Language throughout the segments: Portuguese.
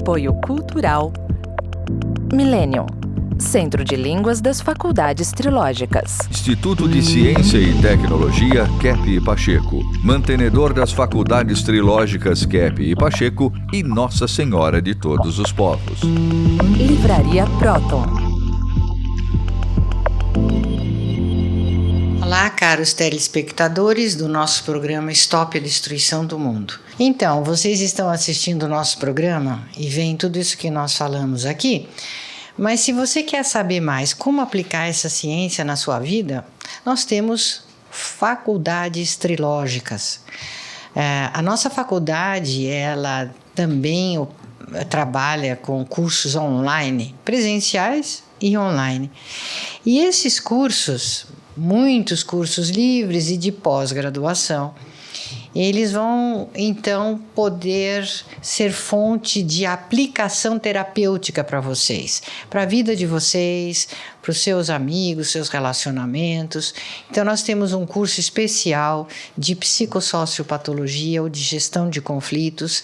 Apoio Cultural Millennium, Centro de Línguas das Faculdades Trilógicas. Instituto de Ciência e Tecnologia Kepp e Pacheco, mantenedor das Faculdades Trilógicas Kepp e Pacheco e Nossa Senhora de Todos os Povos. Livraria Próton. Olá, caros telespectadores do nosso programa Stop a Destruição do Mundo. Então, vocês estão assistindo o nosso programa e veem tudo isso que nós falamos aqui, mas se você quer saber mais como aplicar essa ciência na sua vida, nós temos faculdades trilógicas. A nossa faculdade, ela também trabalha com cursos online, presenciais e online. E esses cursos, muitos cursos livres e de pós-graduação, eles vão então poder ser fonte de aplicação terapêutica para vocês, para a vida de vocês, para os seus amigos, seus relacionamentos. Então nós temos um curso especial de psicossociopatologia ou de gestão de conflitos,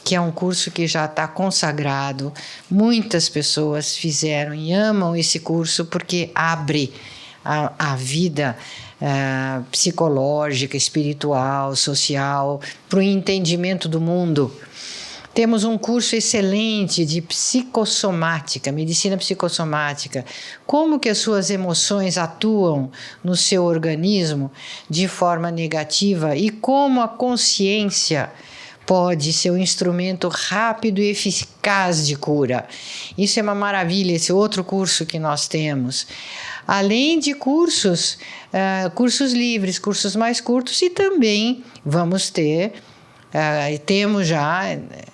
que é um curso que já está consagrado. Muitas pessoas fizeram e amam esse curso porque abre a vida psicológica, espiritual, social, para o entendimento do mundo. Temos um curso excelente de psicossomática, medicina psicossomática, como que as suas emoções atuam no seu organismo de forma negativa e como a consciência pode ser um instrumento rápido e eficaz de cura. Isso é uma maravilha, esse outro curso que nós temos. Além de cursos livres, cursos mais curtos, e também vamos ter, temos já,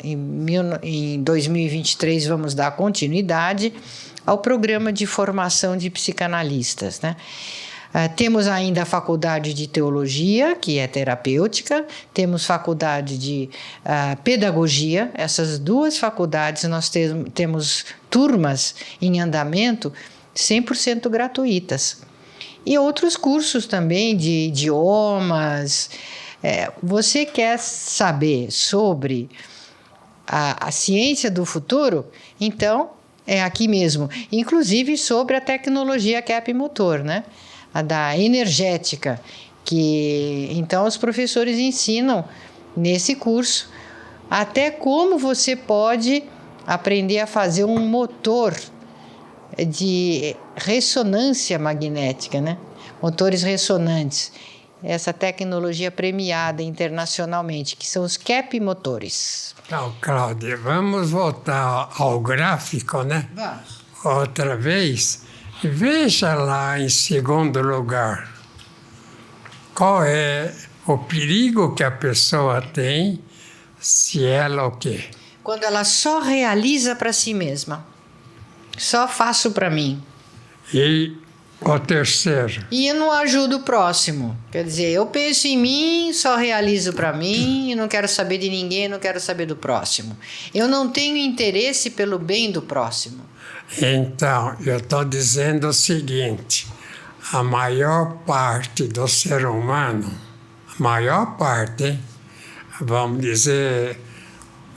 em 2023, vamos dar continuidade ao programa de formação de psicanalistas, né? Temos ainda a faculdade de teologia, que é terapêutica, temos faculdade de pedagogia. Essas duas faculdades nós temos turmas em andamento 100% gratuitas. E outros cursos também de idiomas. Você quer saber sobre a ciência do futuro? Então, é aqui mesmo. Inclusive sobre a tecnologia Kepp Motor, né? A da energética, que então os professores ensinam nesse curso até como você pode aprender a fazer um motor de ressonância magnética, né? Motores ressonantes. Essa tecnologia premiada internacionalmente, que são os Kepp motores. Então, Cláudia, vamos voltar ao gráfico, né? Vamos. Outra vez. Veja lá em segundo lugar qual é o perigo que a pessoa tem se ela o quê? Quando ela só realiza para si mesma. Só faço para mim. E o terceiro? E eu não ajudo o próximo. Quer dizer, eu penso em mim, só realizo para mim, e não quero saber de ninguém, não quero saber do próximo. Eu não tenho interesse pelo bem do próximo. Então, eu estou dizendo o seguinte, a maior parte do ser humano, a maior parte, hein? Vamos dizer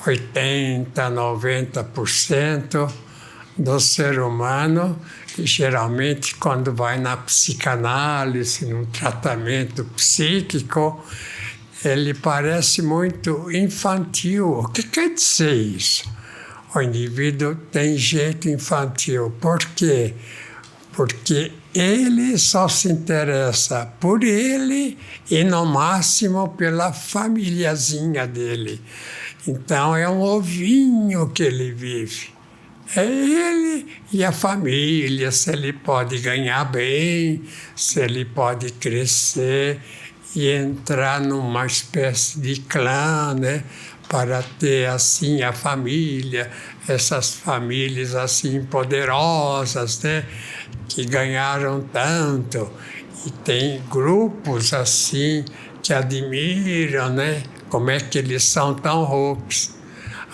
80%, 90% do ser humano, geralmente quando vai na psicanálise, num tratamento psíquico, ele parece muito infantil. O que quer dizer isso? O indivíduo tem jeito infantil. Por quê? Porque ele só se interessa por ele e, no máximo, pela famíliazinha dele. Então, é um ovinho que ele vive. É ele e a família, se ele pode ganhar bem, se ele pode crescer e entrar numa espécie de clã, né? Para ter, assim, a família, essas famílias, assim, poderosas, né? Que ganharam tanto. E tem grupos, assim, que admiram, né? Como é que eles são tão ricos,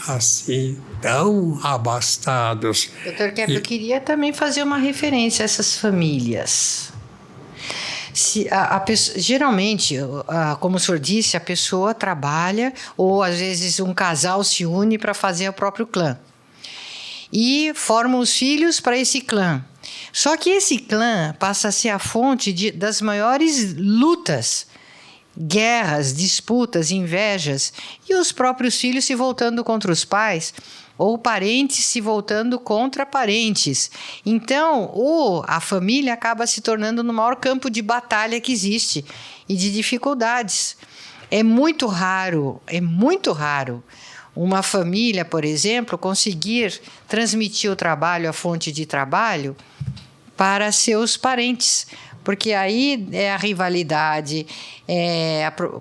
assim, tão abastados. Doutor Kepp, eu queria também fazer uma referência a essas famílias. Geralmente, como o senhor disse, a pessoa trabalha ou às vezes um casal se une para fazer o próprio clã. e formam os filhos para esse clã. Só que esse clã passa a ser a fonte das maiores lutas, guerras, disputas, invejas, e os próprios filhos se voltando contra os pais, ou parentes se voltando contra parentes. Então, a família acaba se tornando no maior campo de batalha que existe e de dificuldades. É muito raro uma família, por exemplo, conseguir transmitir o trabalho, a fonte de trabalho, para seus parentes, porque aí é a rivalidade,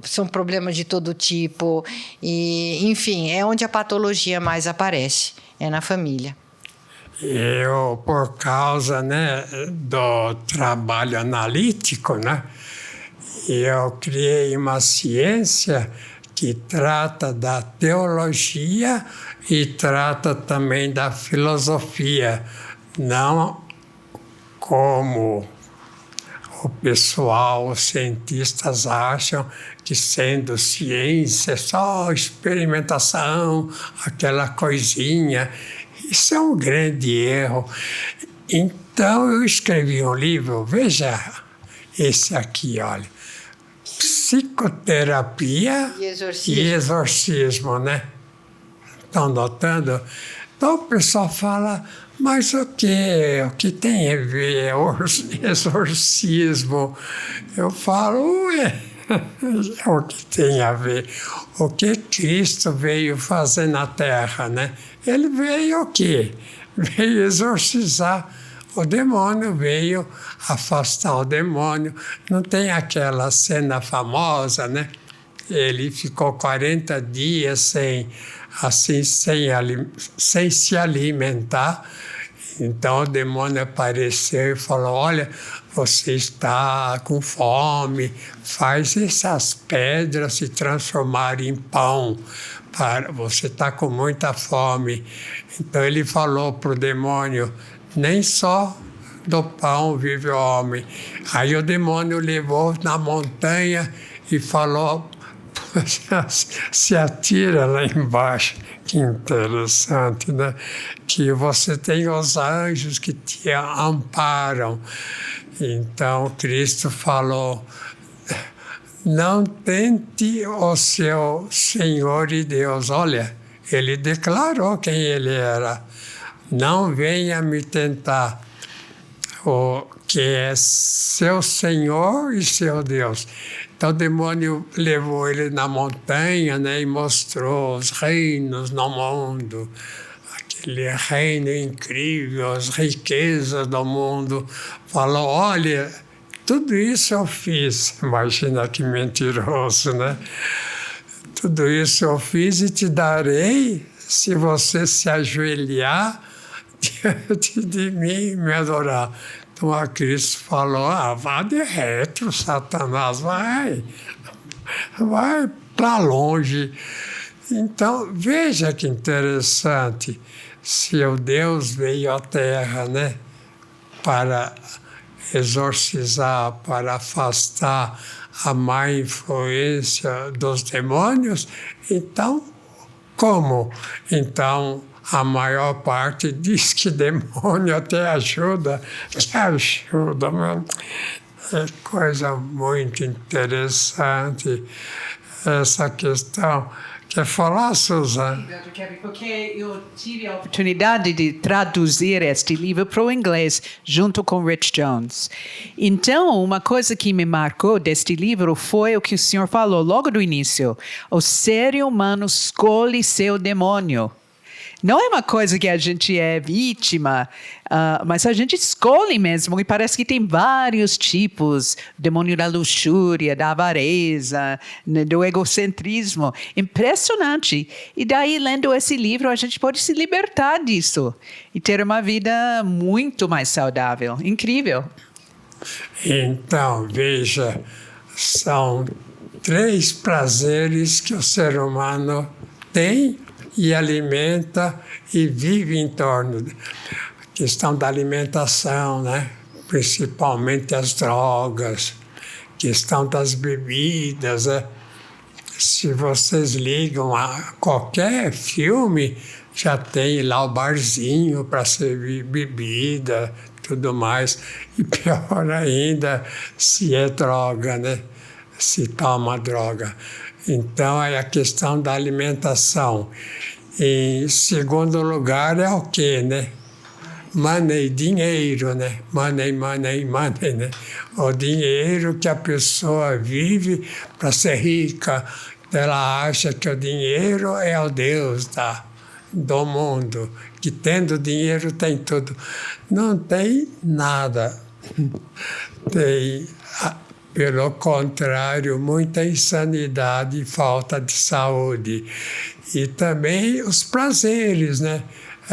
são problemas de todo tipo, e, enfim, é onde a patologia mais aparece, é na família. Eu, por causa, né, do trabalho analítico, né, eu criei uma ciência que trata da teologia e trata também da filosofia, não como o pessoal, os cientistas acham que sendo ciência, só experimentação, aquela coisinha. Isso é um grande erro. Então, eu escrevi um livro, veja esse aqui, olha. Psicoterapia e exorcismo, né? Estão notando? Então, o pessoal fala, mas o que tem a ver exorcismo? Eu falo, o que tem a ver? O que Cristo veio fazer na Terra, né? Ele veio o quê? Veio exorcizar o demônio, veio afastar o demônio. Não tem aquela cena famosa, né? Ele ficou 40 dias sem se alimentar. Então o demônio apareceu e falou, olha, você está com fome, faz essas pedras se transformarem em pão, você está com muita fome. Então ele falou para o demônio, nem só do pão vive o homem. Aí o demônio levou na montanha e falou, se atira lá embaixo. Que interessante, né? Que você tem os anjos que te amparam. Então, Cristo falou, não tente o seu Senhor e Deus. Olha, ele declarou quem ele era. Não venha me tentar, o que é seu Senhor e seu Deus. Então o demônio levou ele na montanha, né, e mostrou os reinos no mundo, aquele reino incrível, as riquezas do mundo. Falou, olha, tudo isso eu fiz. Imagina que mentiroso, né? Tudo isso eu fiz e te darei se você se ajoelhar diante de mim e me adorar. Então a Cristo falou, vá de retro, Satanás, vai para longe. Então, veja que interessante, se o Deus veio à Terra, né, para exorcizar, para afastar a má influência dos demônios, então, como? Então, a maior parte diz que demônio até ajuda, mas é coisa muito interessante essa questão. Quer falar, Suzana? Eu quero, porque eu tive a oportunidade de traduzir este livro para o inglês junto com Rich Jones. Então, uma coisa que me marcou deste livro foi o que o senhor falou logo do início. O ser humano escolhe seu demônio. Não é uma coisa que a gente é vítima, mas a gente escolhe mesmo, e parece que tem vários tipos, demônio da luxúria, da avareza, do egocentrismo, impressionante. E daí, lendo esse livro, a gente pode se libertar disso e ter uma vida muito mais saudável, incrível. Então, veja, são 3 prazeres que o ser humano tem e alimenta e vive em torno da questão da alimentação, né? Principalmente as drogas, questão das bebidas. Né? Se vocês ligam a qualquer filme, já tem lá o barzinho para servir bebida, tudo mais. E pior ainda, se é droga, né? Se toma droga. Então, é a questão da alimentação. Em segundo lugar, é o quê, né? Money, dinheiro, né? Money, né? O dinheiro que a pessoa vive para ser rica. Ela acha que o dinheiro é o Deus do mundo, que tendo dinheiro tem tudo. Não tem nada. Tem, pelo contrário, muita insanidade e falta de saúde. E também os prazeres, né?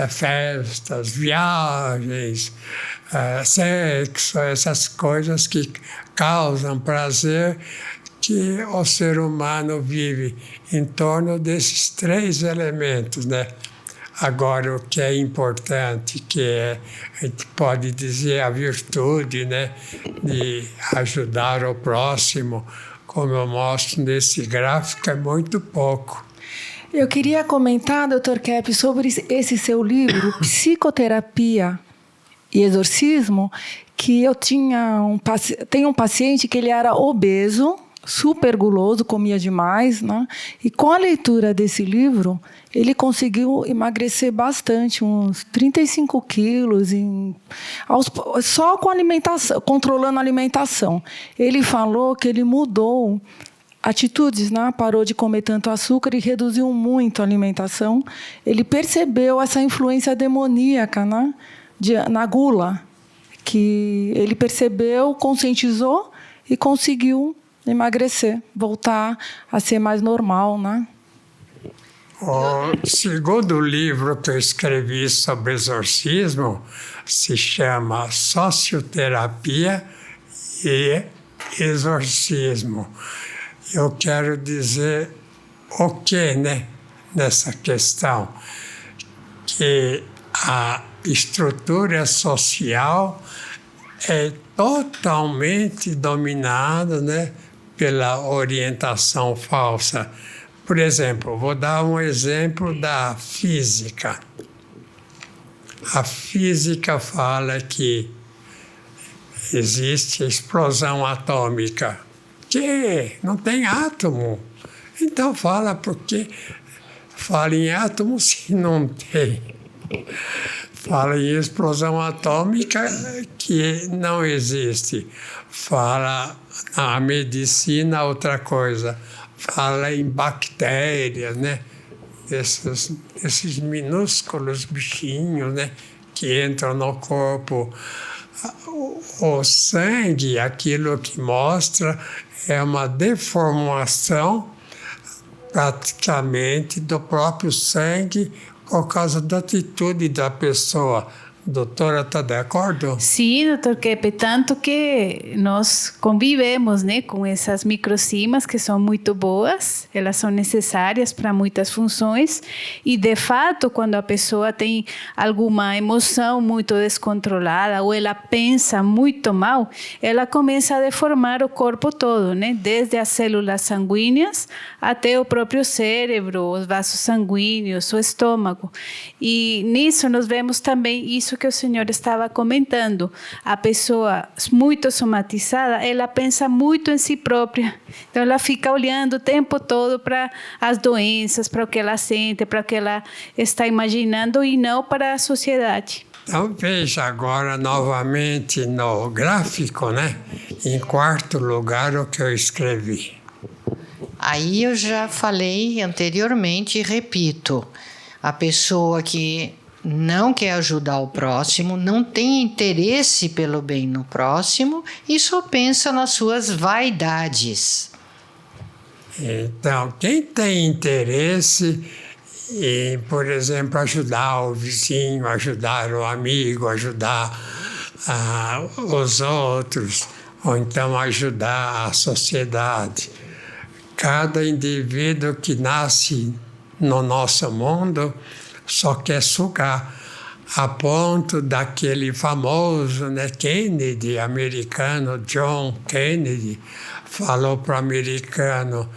Festas, viagens, sexo, essas coisas que causam prazer, que o ser humano vive em torno desses três elementos, né? Agora, o que é importante, a gente pode dizer a virtude, né? De ajudar o próximo, como eu mostro nesse gráfico, é muito pouco. Eu queria comentar, Dr. Kepp, sobre esse seu livro, Psicoterapia e Exorcismo, que eu tenho um paciente que ele era obeso, super guloso, comia demais, né? E com a leitura desse livro, ele conseguiu emagrecer bastante, uns 35 quilos, só com alimentação, controlando a alimentação. Ele falou que ele mudou atitudes, né? Parou de comer tanto açúcar e reduziu muito a alimentação. Ele percebeu essa influência demoníaca, né? Na gula, que ele percebeu, conscientizou e conseguiu emagrecer, voltar a ser mais normal, né? O segundo livro que eu escrevi sobre exorcismo se chama Socioterapia e Exorcismo. Eu quero dizer o que, né, nessa questão? Que a estrutura social é totalmente dominada, né, pela orientação falsa. Por exemplo, vou dar um exemplo da física. A física fala que existe explosão atômica. Que não tem átomo. Então fala porque fala em átomo se não tem. Fala em explosão atômica que não existe. Fala na medicina outra coisa. Fala em bactérias, né? Esses minúsculos bichinhos, né? Que entram no corpo. O sangue, aquilo que mostra, é uma deformação praticamente do próprio sangue por causa da atitude da pessoa. Doutora, está de acordo? Sim, doutor Kepp, tanto que nós convivemos, né, com essas microcimas que são muito boas, elas são necessárias para muitas funções e, de fato, quando a pessoa tem alguma emoção muito descontrolada ou ela pensa muito mal, ela começa a deformar o corpo todo, né, desde as células sanguíneas até o próprio cérebro, os vasos sanguíneos, o estômago. E nisso nós vemos também isso que o senhor estava comentando. A pessoa muito somatizada, ela pensa muito em si própria. Então, ela fica olhando o tempo todo para as doenças, para o que ela sente, para o que ela está imaginando e não para a sociedade. Então, veja agora novamente no gráfico, né? Em quarto lugar, o que eu escrevi. Aí eu já falei anteriormente e repito. A pessoa que não quer ajudar o próximo, não tem interesse pelo bem no próximo e só pensa nas suas vaidades. Então, quem tem interesse em, por exemplo, ajudar o vizinho, ajudar o amigo, ajudar os outros, ou então ajudar a sociedade. Cada indivíduo que nasce no nosso mundo só quer sugar, a ponto daquele famoso, né, Kennedy, americano, John Kennedy, falou para o americano: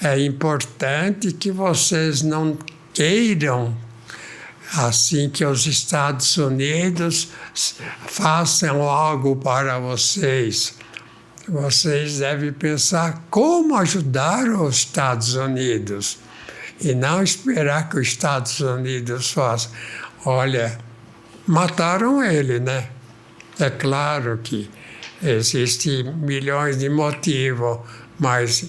é importante que vocês não queiram assim que os Estados Unidos façam algo para vocês, vocês devem pensar como ajudar os Estados Unidos e não esperar que os Estados Unidos façam. Olha, mataram ele, né? É claro que existem milhões de motivos, mas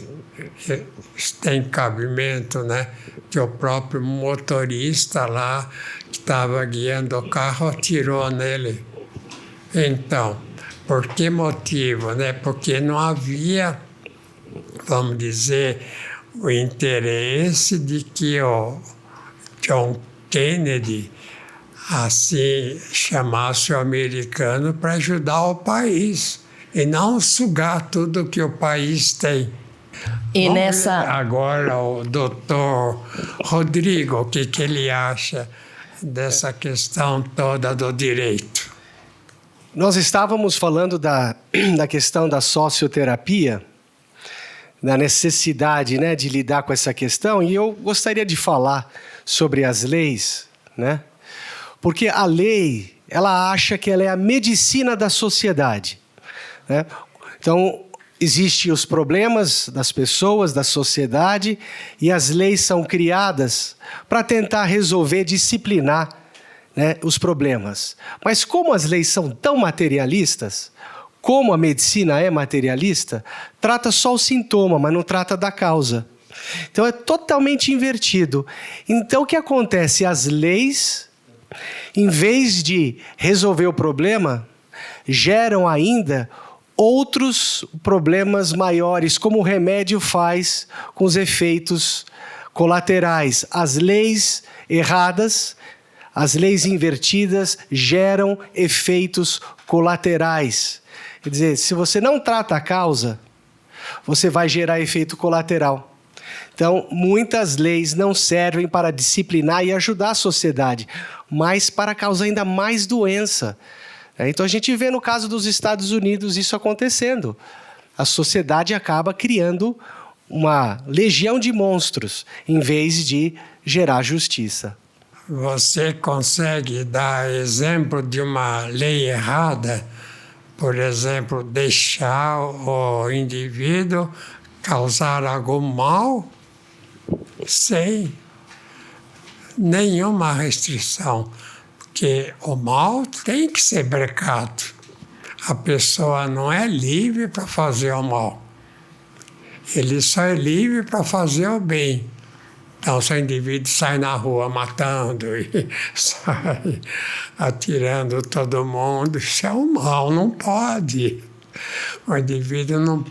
tem cabimento, né? Que o próprio motorista lá, que estava guiando o carro, atirou nele. Então, por que motivo, né? Porque não havia, vamos dizer, o interesse de que o John Kennedy assim chamasse o americano para ajudar o país e não sugar tudo que o país tem. E Vamos nessa... ver agora o doutor Rodrigo, o que ele acha dessa questão toda do direito. Nós estávamos falando da questão da socioterapia, da necessidade, né, de lidar com essa questão, e eu gostaria de falar sobre as leis, né? Porque a lei, ela acha que ela é a medicina da sociedade, né? Então, existem os problemas das pessoas, da sociedade, e as leis são criadas para tentar resolver, disciplinar, né, os problemas. Mas como as leis são tão materialistas, como a medicina é materialista, trata só o sintoma, mas não trata da causa. Então é totalmente invertido. Então o que acontece? As leis, em vez de resolver o problema, geram ainda outros problemas maiores, como o remédio faz com os efeitos colaterais. As leis erradas, as leis invertidas geram efeitos colaterais. Quer dizer, se você não trata a causa, você vai gerar efeito colateral. Então, muitas leis não servem para disciplinar e ajudar a sociedade, mas para causar ainda mais doença. Então, a gente vê no caso dos Estados Unidos isso acontecendo. A sociedade acaba criando uma legião de monstros, em vez de gerar justiça. Você consegue dar exemplo de uma lei errada? Por exemplo, deixar o indivíduo causar algum mal sem nenhuma restrição, porque o mal tem que ser brecado. A pessoa não é livre para fazer o mal. Ele só é livre para fazer o bem. Então, se o indivíduo sai na rua matando e sai atirando todo mundo, isso é um mal, não pode. O indivíduo não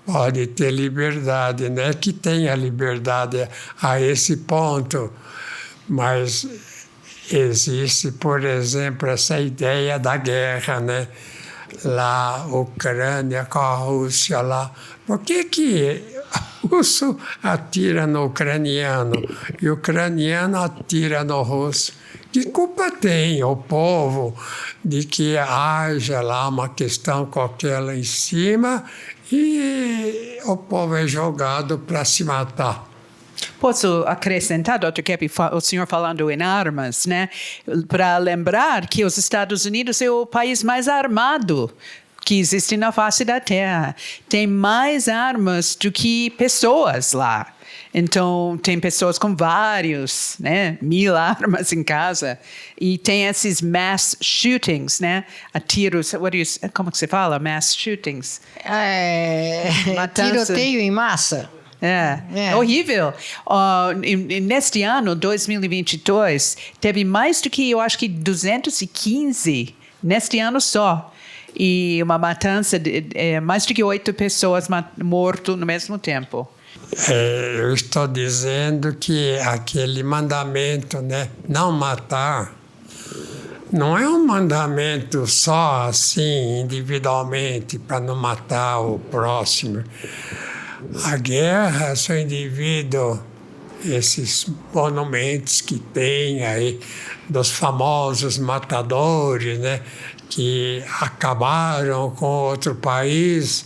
pode ter liberdade, não é que tenha liberdade a esse ponto, mas existe, por exemplo, essa ideia da guerra, né? Lá, Ucrânia com a Rússia lá. Por que o russo atira no ucraniano e o ucraniano atira no russo? Que culpa tem o povo de que haja lá uma questão qualquer lá em cima e o povo é jogado para se matar? Posso acrescentar, Dr. Kepi, o senhor falando em armas, né? Para lembrar que os Estados Unidos é o país mais armado que existe na face da Terra. Tem mais armas do que pessoas lá. Então, tem pessoas com vários, né, 1000 armas em casa. E tem esses mass shootings, né? Tiros, como que se fala? Mass shootings. Tiroteio em massa. É horrível. Neste ano, 2022, teve mais do que, eu acho que 215, neste ano só. E uma matança, mais do que 8 pessoas mortas no mesmo tempo. Eu estou dizendo que aquele mandamento, né, não matar, não é um mandamento só assim, individualmente, para não matar o próximo. A guerra, se o indivíduo, esses monumentos que tem aí, dos famosos matadores, né, que acabaram com outro país,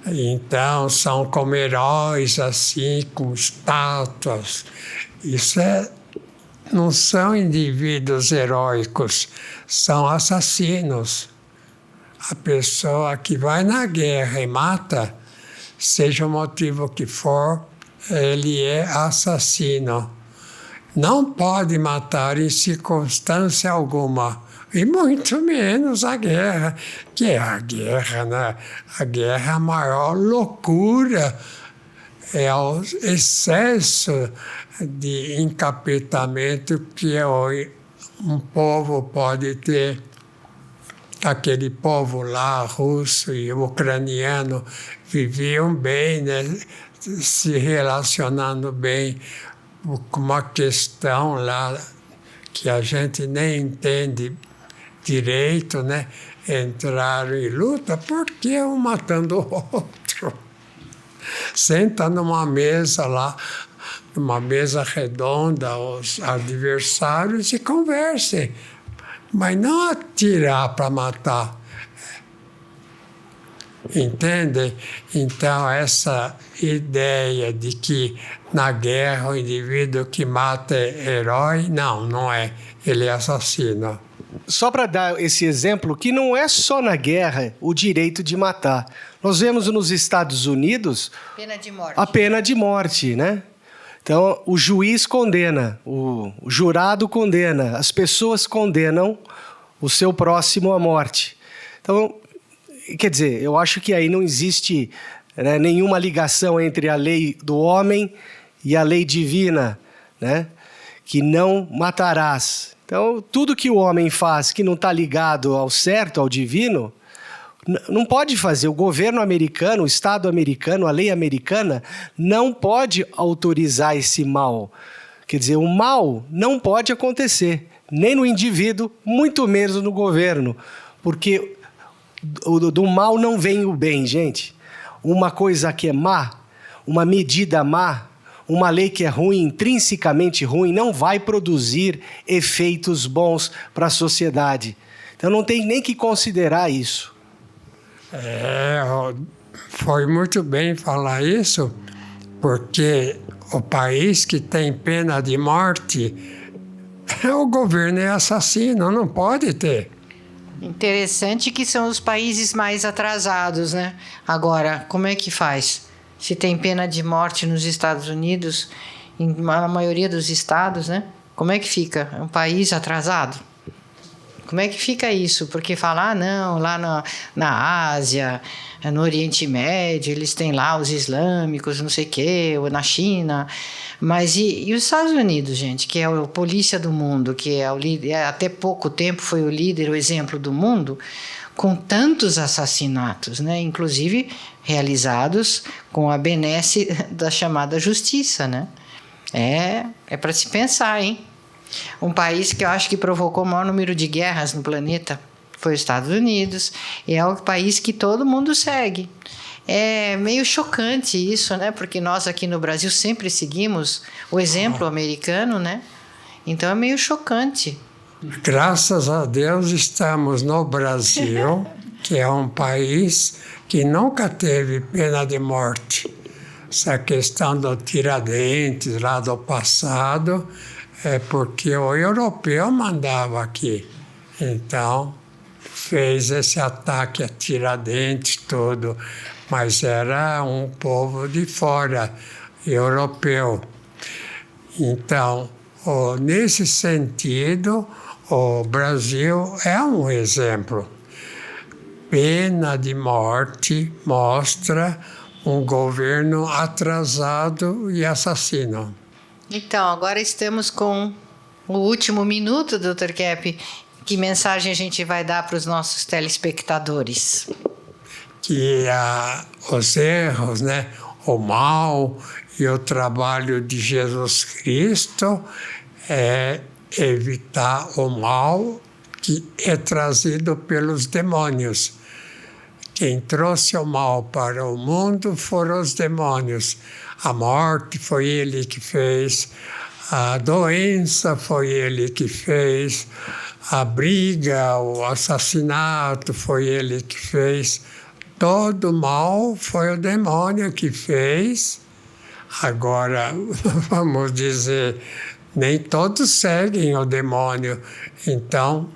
então são como heróis, assim, com estátuas. Isso é não são indivíduos heróicos, são assassinos. A pessoa que vai na guerra e mata, seja o motivo que for, ele é assassino. Não pode matar em circunstância alguma, e muito menos a guerra, que é a guerra, né? A guerra é a maior loucura, é o excesso de encapetamento que um povo pode ter. Aquele povo lá, russo e ucraniano, viviam bem, né? Se relacionando bem, com uma questão lá que a gente nem entende direito, né? Entraram em luta porque um matando o outro. Senta numa mesa lá, numa mesa redonda, os adversários e conversem, mas não atirar para matar. Entende? Então, essa ideia de que na guerra o indivíduo que mata é herói, não é. Ele é assassino. Só para dar esse exemplo, que não é só na guerra o direito de matar. Nós vemos nos Estados Unidos Pena de morte. a pena de morte, né? Então, o juiz condena, o jurado condena, as pessoas condenam o seu próximo à morte. Então, quer dizer, eu acho que aí não existe, né, nenhuma ligação entre a lei do homem e a lei divina, né? Que não matarás. Então, tudo que o homem faz que não está ligado ao certo, ao divino, não pode fazer. O governo americano, o Estado americano, a lei americana, não pode autorizar esse mal. Quer dizer, o mal não pode acontecer, nem no indivíduo, muito menos no governo, porque do mal não vem o bem, gente. Uma coisa que é má, uma medida má, uma lei que é ruim, intrinsecamente ruim, não vai produzir efeitos bons para a sociedade. Então não tem nem que considerar isso. Foi muito bem falar isso, porque o país que tem pena de morte, o governo é assassino, não pode ter. Interessante que são os países mais atrasados, né? Agora, como é que faz? Se tem pena de morte nos Estados Unidos, na maioria dos estados, né? Como é que fica? É um país atrasado? Como é que fica isso? Porque falar, não, lá na Ásia, no Oriente Médio, eles têm lá os islâmicos, não sei o quê, ou na China. Mas e os Estados Unidos, gente, que é a polícia do mundo, que é o líder, até pouco tempo foi o líder, o exemplo do mundo, com tantos assassinatos, né? Inclusive realizados com a benesse da chamada justiça, né? É para se pensar, hein? Um país que eu acho que provocou o maior número de guerras no planeta foi os Estados Unidos, e é o país que todo mundo segue. É meio chocante isso, né? Porque nós aqui no Brasil sempre seguimos o exemplo americano, né? Então é meio chocante. Graças a Deus estamos no Brasil, que é um país que nunca teve pena de morte. Essa questão do Tiradentes lá do passado é porque o europeu mandava aqui. Então, fez esse ataque a Tiradentes todo, mas era um povo de fora, europeu. Então, nesse sentido, o Brasil é um exemplo. Pena de morte mostra um governo atrasado e assassino. Então, agora estamos com o último minuto, Dr. Kepp. Que mensagem a gente vai dar para os nossos telespectadores? Que os erros, né, o mal e o trabalho de Jesus Cristo é evitar o mal que é trazido pelos demônios. Quem trouxe o mal para o mundo foram os demônios. A morte foi ele que fez, a doença foi ele que fez, a briga, o assassinato foi ele que fez. Todo mal foi o demônio que fez. Agora, vamos dizer, Nem todos seguem o demônio. Então,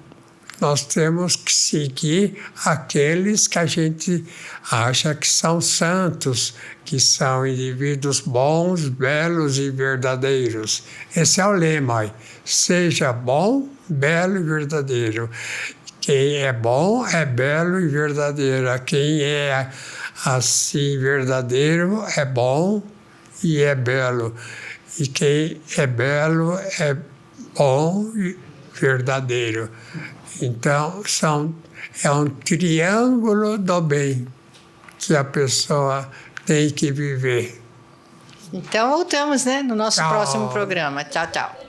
nós temos que seguir aqueles que a gente acha que são santos, que são indivíduos bons, belos e verdadeiros. Esse é o lema. Seja bom, belo e verdadeiro. Quem é bom é belo e verdadeiro. Quem é assim verdadeiro é bom e é belo. E quem é belo é bom e verdadeiro. Então, é um triângulo do bem que a pessoa tem que viver. Então, voltamos, né, no nosso Tchau. próximo programa. Tchau, tchau.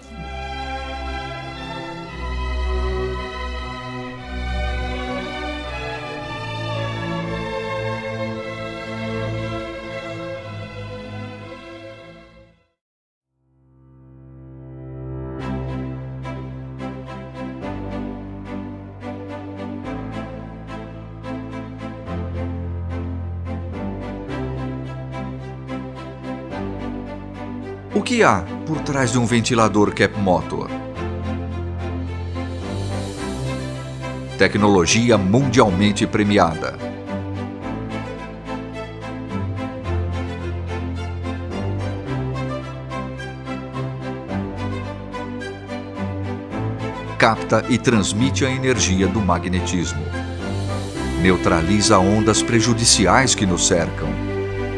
O que há por trás de um ventilador Cap Motor? Tecnologia mundialmente premiada. Capta e transmite a energia do magnetismo. Neutraliza ondas prejudiciais que nos cercam.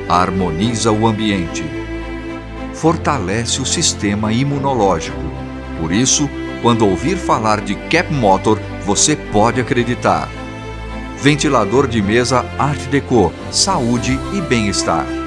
Harmoniza o ambiente. Fortalece o sistema imunológico. Por isso, quando ouvir falar de Cap Motor, você pode acreditar. Ventilador de mesa Art Deco, saúde e bem-estar.